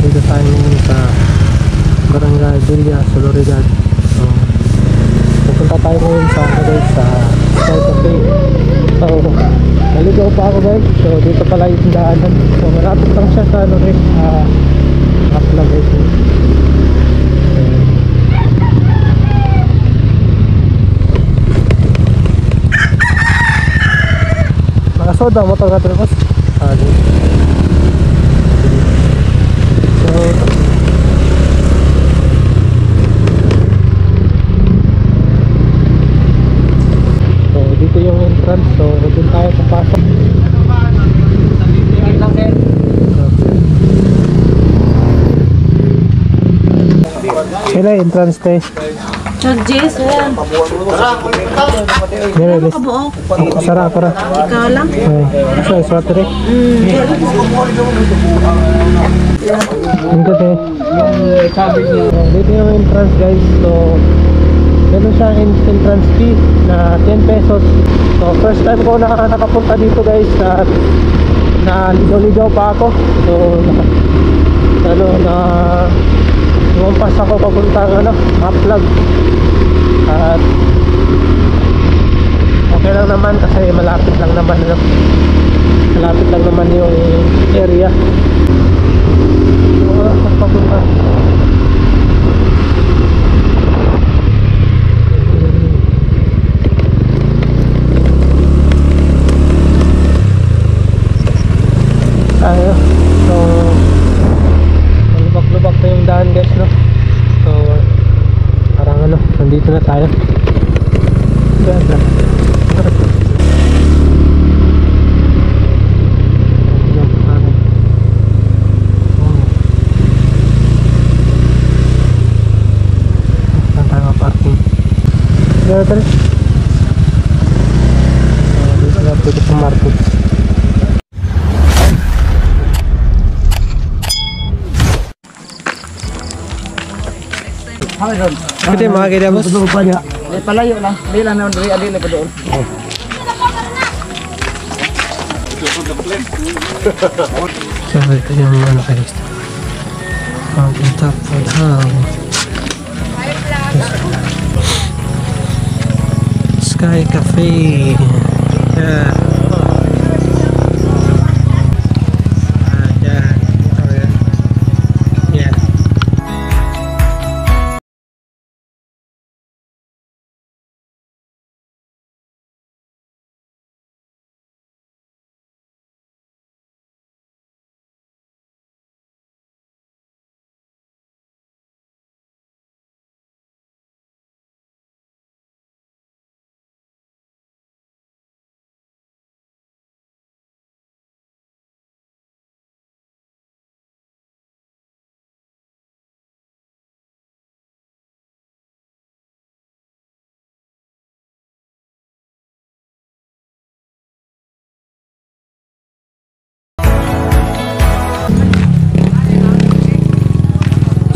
Dito tayo ngayon sa Barangay Villa Soloridad. So pupunta tayo ngayon sa guys, sa Sky Cafe. So naligaw pa ako guys. So dito pala yung daanan. So malapit lang siya sa ano guys, Apla guys. Soda mo ito natin boss. So dito yung entrance. So doon tayo papasok. Sila entrance tayo. Charges, ayan. Ano ka buo? Sara ako ra. Ikaw lang? Ay, swateri. Dito eh. Dito yung entrance guys. So meron siya entrance fee na 10 pesos. So first time ko nakapunta dito guys. Na ligaw-ligaw pa ako. So lumampas ako papuntang Maplag. At okay lang naman kasi malapit lang naman yung area. So papunta tayo. So lubak-lubak na yung daan guys, no? So parang nandito na tayo. Ganda. Saan tayo parking? Ganda. Dito na pwede sa market. Pwede mga kaya boss? Palayo lang. Di lang naman dari adili pa doon. So ito yung kayo. Mountain Top Hotel. Sky Cafe. Yeah.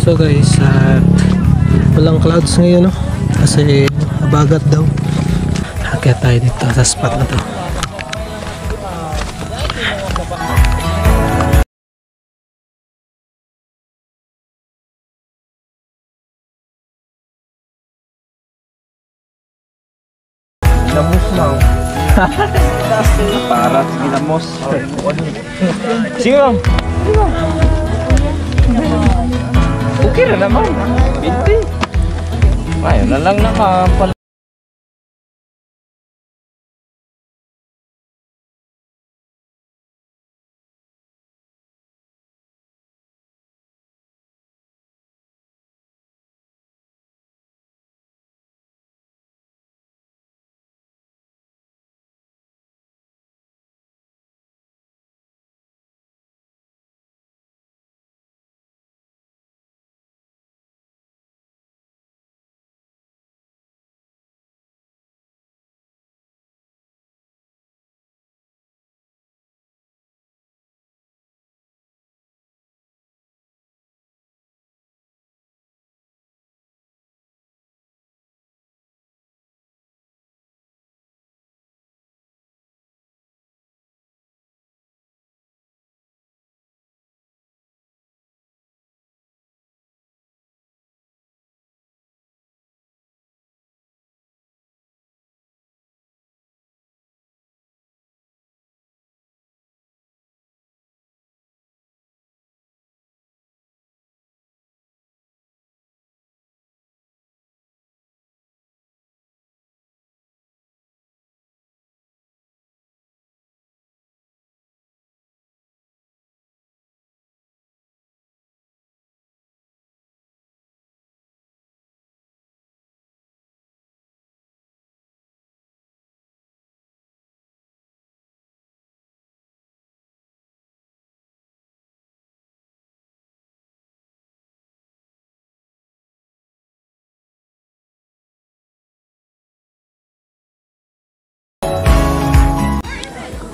So guys, walang clouds ngayon, no? Kasi mabagat daw. Kaya tayo dito sa spot na to. Ginamos lang. Para sa ginamos. Sige. Okay na naman. 20. Ayun na lang nakapal.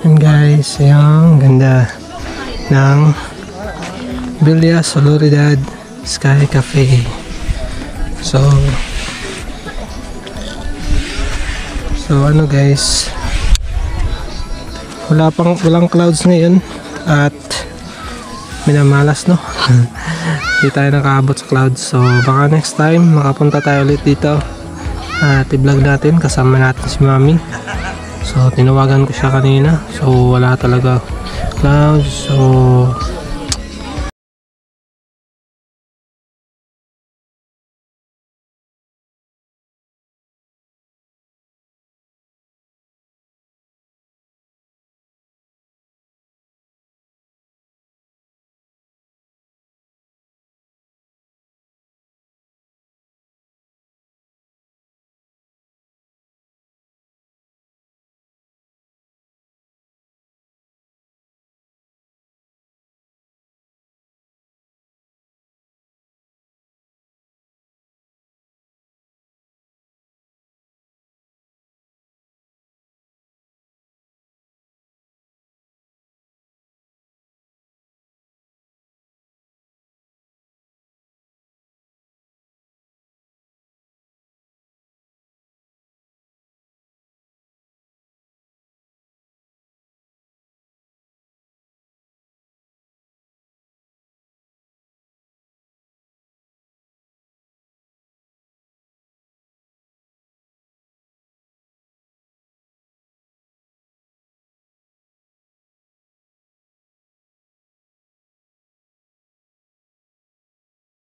And guys, yung ganda ng Villa Soledad Sky Cafe. So ano guys, walang clouds ngayon at minamalas, no? Hindi tayo nakaabot sa clouds. So baka next time makapunta tayo ulit dito at i-vlog natin kasama natin si Mami. So tinawagan ko siya kanina, so wala talaga clouds. So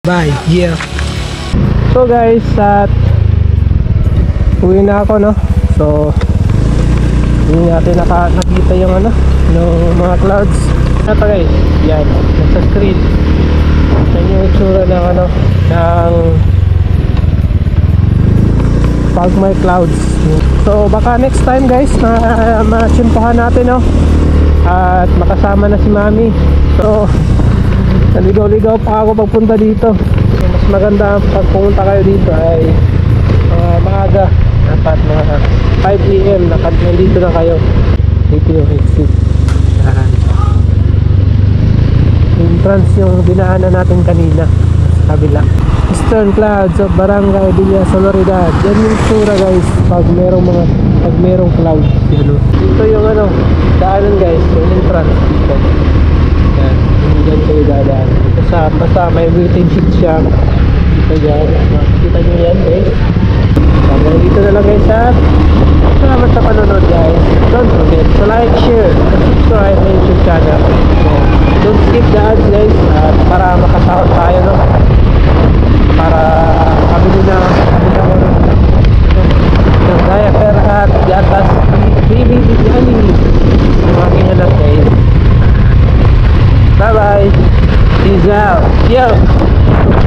bye, yeah. So guys, at uwi na ako, no? So hindi natin nakita yung yung mga clouds. Ito guys, yan, nasa screen. Yan yung itsura ng ng pag may clouds. So baka next time guys na matsimpuhan natin, no? At makasama na si Mami. So naligaw-ligaw pa ako pagpunta dito. So, mas maganda pag pumunta kayo dito ay maaga, dapat mga 5 AM nandito na kayo. Dito yung exit. Entrance yung dinaanan natin kanina sa kabila. Eastern Clouds of Barangay Villa Soledad. Yan yung tsura guys pag merong clouds. Dito yung daanan guys, yung entrance dito. Yan, dyan kayo dadaan. Basta may waiting sheet siya. Dito dyan, makikita nyo yan guys. Hanggang dito na lang guys, ha. Salamat sa panonood guys. Don't forget to like, share, and subscribe my YouTube channel. So don't skip the ads guys, para makasahod tayo, no? Para kabili na ng diaper at gatas baby biryani yung aking anak guys. Bye bye, peace out, yo.